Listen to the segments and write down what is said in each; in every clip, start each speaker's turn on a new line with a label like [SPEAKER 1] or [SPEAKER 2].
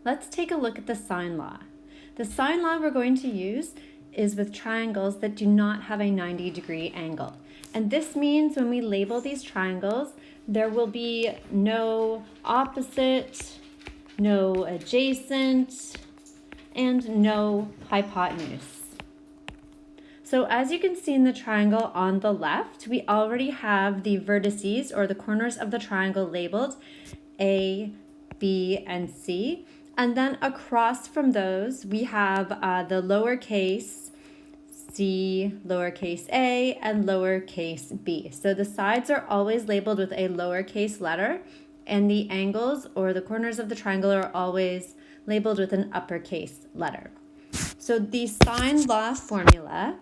[SPEAKER 1] let's take a look at the sine law. The sine law we're going to use is with triangles that do not have a 90-degree angle. And this means when we label these triangles, there will be no opposite, no adjacent, and no hypotenuse. So as you can see in the triangle on the left, we already have the vertices or the corners of the triangle labeled A, B, and C. And then across from those, we have the lowercase c, lowercase a, and lowercase b. So the sides are always labeled with a lowercase letter, and the angles or the corners of the triangle are always labeled with an uppercase letter. So the sine law formula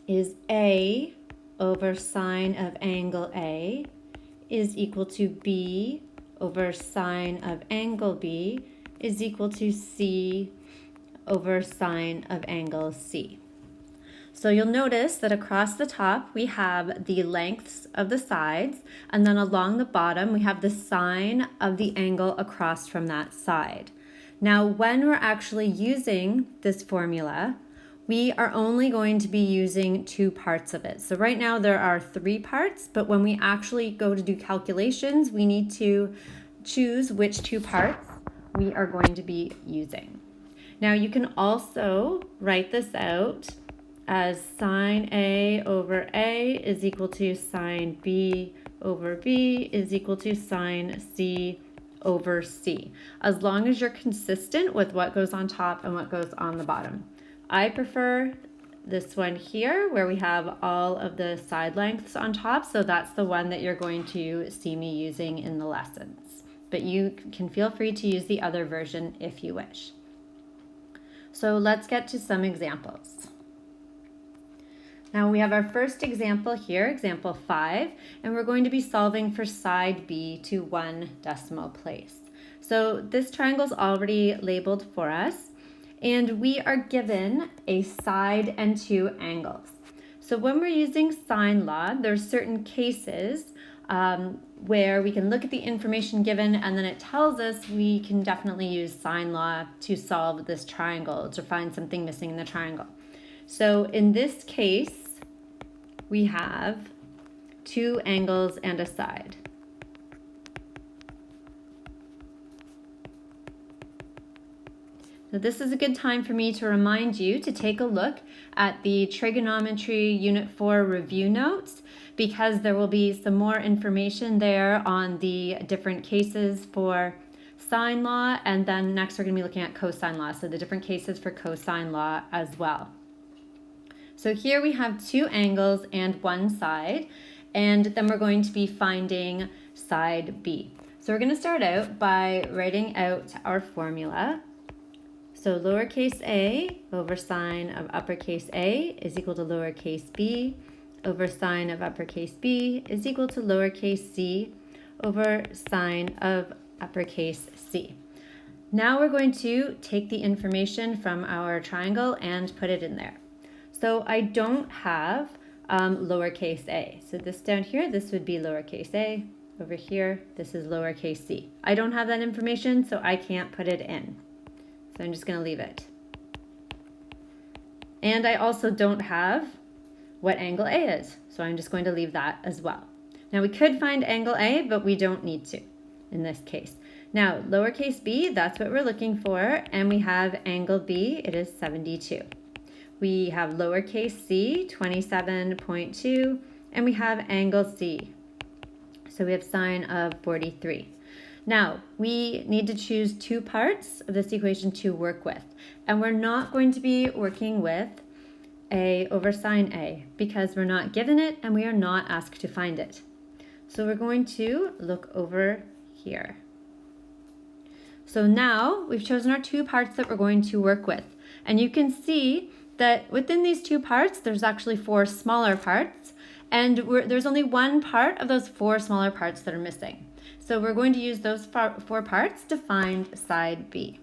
[SPEAKER 1] is A over sine of angle A is equal to B over sine of angle B is equal to C over sine of angle C. So you'll notice that across the top we have the lengths of the sides, and then along the bottom we have the sine of the angle across from that side. Now when we're actually using this formula, we are only going to be using 2 parts of it. So right now there are 3 parts, but when we actually go to do calculations, we need to choose which 2 parts we are going to be using. Now you can also write this out as sine A over A is equal to sine B over B is equal to sine C over C, as long as you're consistent with what goes on top and what goes on the bottom. I prefer this one here where we have all of the side lengths on top, so that's the one that you're going to see me using in the lessons. But you can feel free to use the other version if you wish. So let's get to some examples. Now we have our first example here, example 5, and we're going to be solving for side B to 1 decimal place. So this triangle is already labeled for us, and we are given a side and 2 angles. So when we're using sine law, there's certain cases where we can look at the information given and then it tells us we can definitely use sine law to solve this triangle, to find something missing in the triangle. So in this case, we have 2 angles and a side. Now this is a good time for me to remind you to take a look at the Trigonometry Unit 4 review notes, because there will be some more information there on the different cases for sine law, and then next we're going to be looking at cosine law, so the different cases for cosine law as well. So here we have 2 angles and 1 side, and then we're going to be finding side B. So we're going to start out by writing out our formula. So lowercase a over sine of uppercase A is equal to lowercase b over sine of uppercase B is equal to lowercase c over sine of uppercase C. Now we're going to take the information from our triangle and put it in there. So I don't have lowercase a. So this down here, this would be lowercase a. Over here, this is lowercase c. I don't have that information, so I can't put it in. So I'm just going to leave it. And I also don't have what angle A is, so I'm just going to leave that as well. Now we could find angle A, but we don't need to in this case. Now lowercase b, that's what we're looking for, and we have angle B, it is 72. We have lowercase c, 27.2, and we have angle C. So we have sine of 43. Now, we need to choose 2 parts of this equation to work with, and we're not going to be working with A over sine A because we're not given it and we are not asked to find it. So we're going to look over here. So now we've chosen our 2 parts that we're going to work with, and you can see that within these 2 parts, there's actually 4 smaller parts, and there's only 1 part of those 4 smaller parts that are missing. So we're going to use those 4 parts to find side B.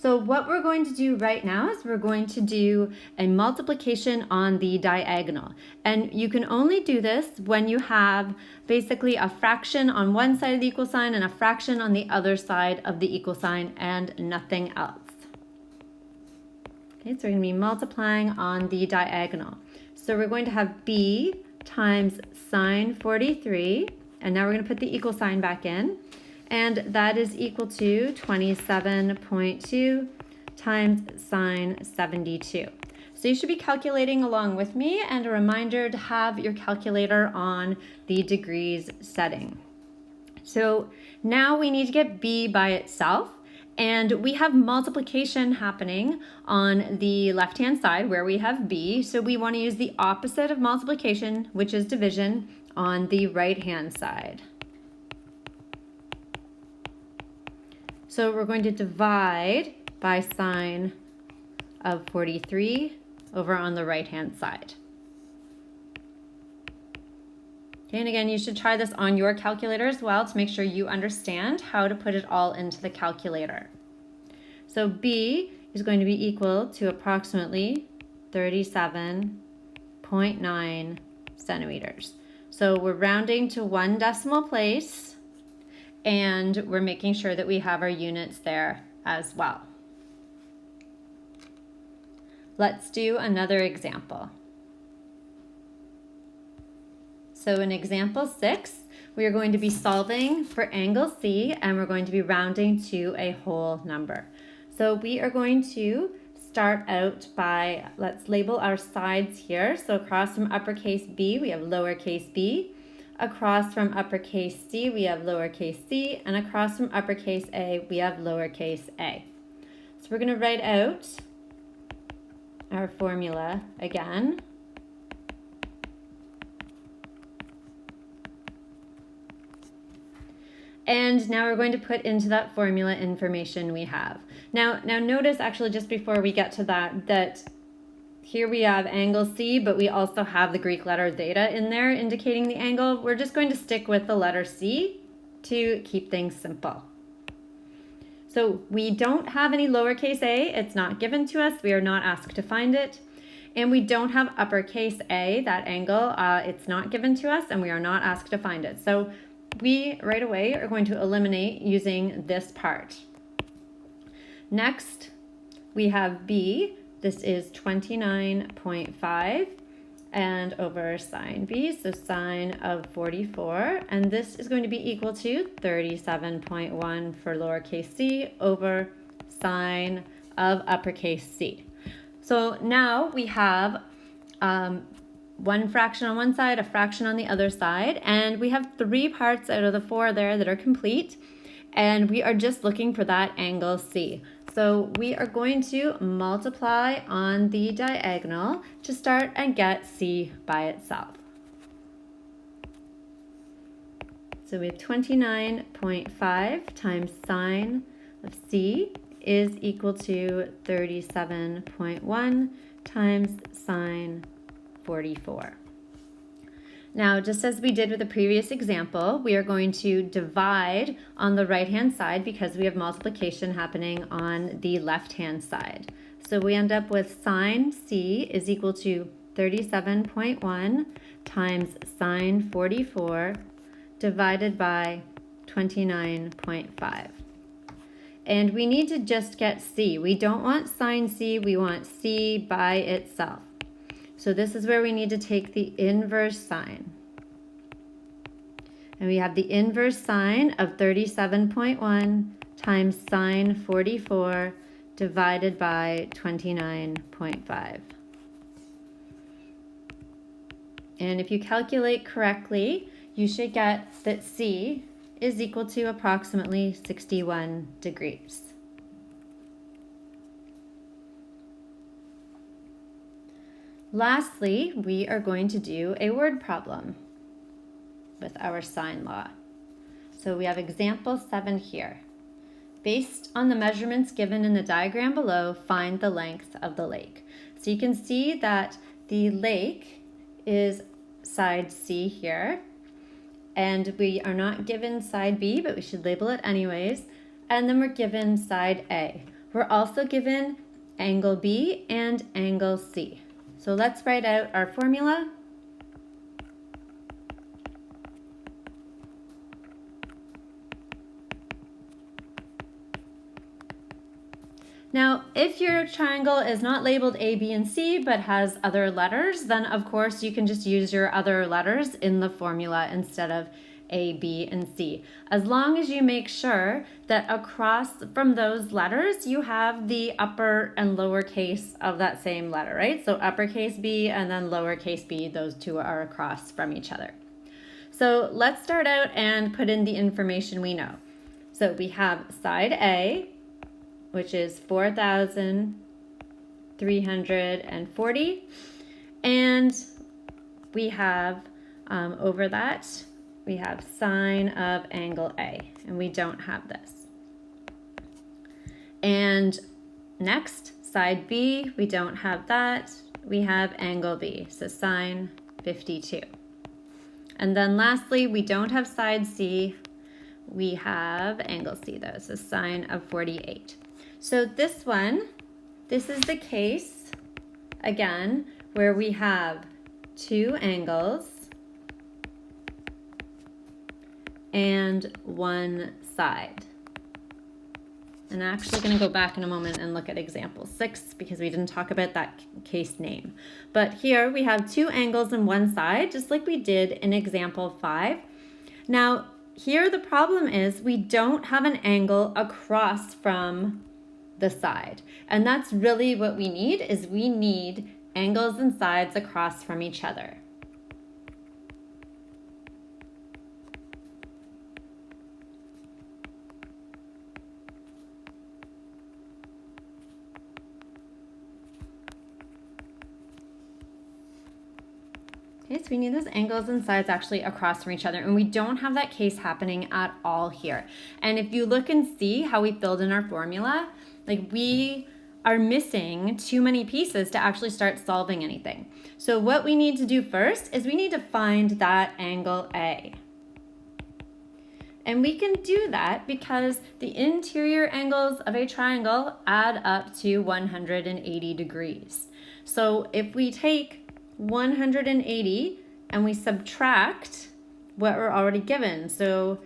[SPEAKER 1] So what we're going to do right now is we're going to do a multiplication on the diagonal. And you can only do this when you have basically a fraction on one side of the equal sign and a fraction on the other side of the equal sign and nothing else. Okay, so we're going to be multiplying on the diagonal. So we're going to have b times sine 43, and now we're going to put the equal sign back in, and that is equal to 27.2 times sine 72. So you should be calculating along with me, and a reminder to have your calculator on the degrees setting. So now we need to get b by itself. And we have multiplication happening on the left-hand side where we have b. So we want to use the opposite of multiplication, which is division, on the right-hand side. So we're going to divide by sine of 43 over on the right-hand side. Okay, and again, you should try this on your calculator as well to make sure you understand how to put it all into the calculator. So b is going to be equal to approximately 37.9 centimeters. So we're rounding to one decimal place, and we're making sure that we have our units there as well. Let's do another example. So in example 6, we are going to be solving for angle C, and we're going to be rounding to a whole number. So we are going to start out by, let's label our sides here. So across from uppercase B, we have lowercase b. Across from uppercase C, we have lowercase c. And across from uppercase A, we have lowercase a. So we're going to write out our formula again. And now we're going to put into that formula information we have. Now notice actually just before we get to that here we have angle C, but we also have the Greek letter theta in there indicating the angle. We're just going to stick with the letter C to keep things simple. So we don't have any lowercase a. It's not given to us. We are not asked to find it. And we don't have uppercase A, that angle. It's not given to us, and we are not asked to find it. So we right away are going to eliminate using this part. Next, we have b. This is 29.5 and over sine b, so sine of 44. And this is going to be equal to 37.1 for lowercase c over sine of uppercase c. So now we have one fraction on one side, a fraction on the other side, and we have 3 parts out of the 4 there that are complete, and we are just looking for that angle C. So we are going to multiply on the diagonal to start and get C by itself. So we have 29.5 times sine of C is equal to 37.1 times sine 44. Now, just as we did with the previous example, we are going to divide on the right-hand side because we have multiplication happening on the left-hand side. So we end up with sine C is equal to 37.1 times sine 44 divided by 29.5. And we need to just get C. We don't want sine C, we want C by itself. So this is where we need to take the inverse sine. And we have the inverse sine of 37.1 times sine 44 divided by 29.5. And if you calculate correctly, you should get that C is equal to approximately 61 degrees. Lastly, we are going to do a word problem with our sine law. So we have example 7 here. Based on the measurements given in the diagram below, find the length of the lake. So you can see that the lake is side C here, and we are not given side B, but we should label it anyways. And then we're given side A. We're also given angle B and angle C. So let's write out our formula. Now, if your triangle is not labeled A, B, and C, but has other letters, then of course you can just use your other letters in the formula instead of A, B, and C. As long as you make sure that across from those letters, you have the upper and lowercase of that same letter, right? So uppercase B and then lowercase b, those two are across from each other. So let's start out and put in the information we know. So we have side A, which is 4,340. And we have, over that, we have sine of angle A, and we don't have this. And next, side B, we don't have that. We have angle B, so sine 52. And then lastly, we don't have side C. We have angle C though, so sine of 48. So this is the case, again, where we have two angles and one side. And I'm actually going to go back in a moment and look at example 6 because we didn't talk about that case name. But here we have two angles and one side, just like we did in example 5. Now, here the problem is we don't have an angle across from the side. And that's really what we need, is we need angles and sides across from each other. Okay, so we need those angles and sides actually across from each other, and we don't have that case happening at all here. And if you look and see how we filled in our formula, like we are missing too many pieces to actually start solving anything. So what we need to do first is we need to find that angle A. And we can do that because the interior angles of a triangle add up to 180 degrees. So if we take 180 and we subtract what we're already given, so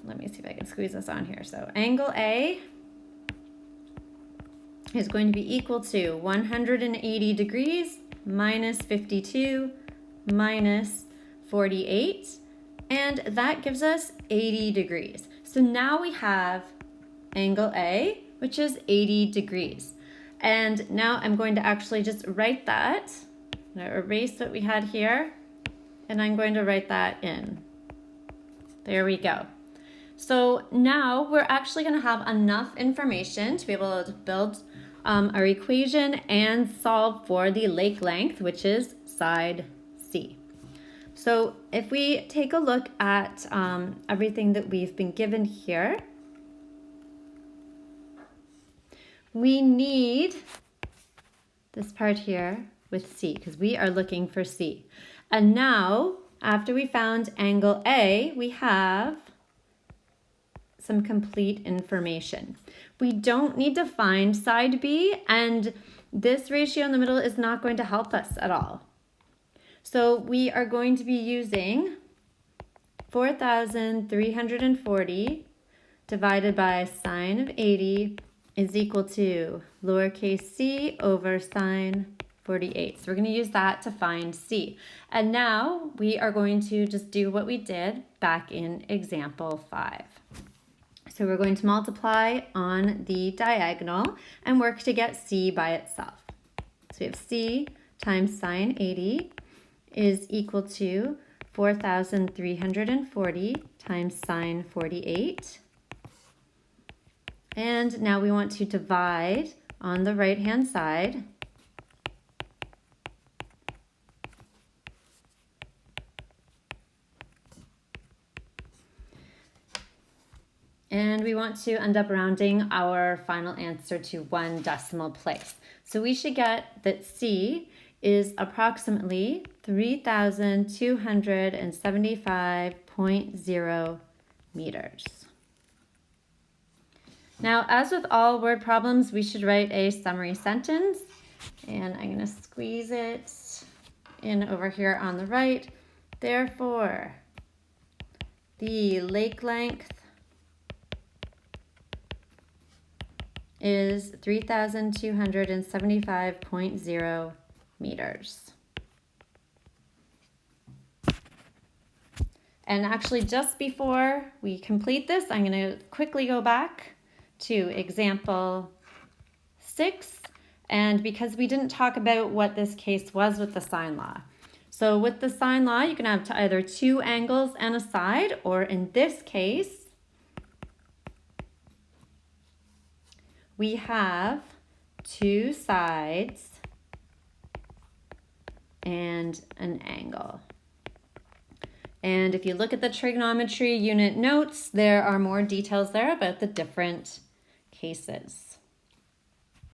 [SPEAKER 1] let me see if I can squeeze this on here. So angle A is going to be equal to 180 degrees minus 52 minus 48, and that gives us 80 degrees. So now we have angle A, which is 80 degrees. And now I'm going to actually just write that. I'm going to erase what we had here, and I'm going to write that in. There we go. So now we're actually going to have enough information to be able to build our equation and solve for the lake length, which is side C. So if we take a look at everything that we've been given here, we need this part here with C because we are looking for C. And now, after we found angle A, we have some complete information. We don't need to find side B, and this ratio in the middle is not going to help us at all. So we are going to be using 4,340 divided by sine of 80 is equal to lowercase c over sine 48. So we're going to use that to find C. And now we are going to just do what we did back in example 5. So we're going to multiply on the diagonal and work to get C by itself. So we have C times sine 80 is equal to 4,340 times sine 48. And now we want to divide on the right-hand side. And we want to end up rounding our final answer to one decimal place. So we should get that C is approximately 3,275.0 meters. Now, as with all word problems, we should write a summary sentence. And I'm going to squeeze it in over here on the right. Therefore, the lake length is 3,275.0 meters. And actually, just before we complete this, I'm going to quickly go back to example 6. And because we didn't talk about what this case was with the sine law. So with the sine law, you can have either 2 angles and a side, or in this case, we have 2 sides and an angle. And if you look at the trigonometry unit notes, there are more details there about the different cases.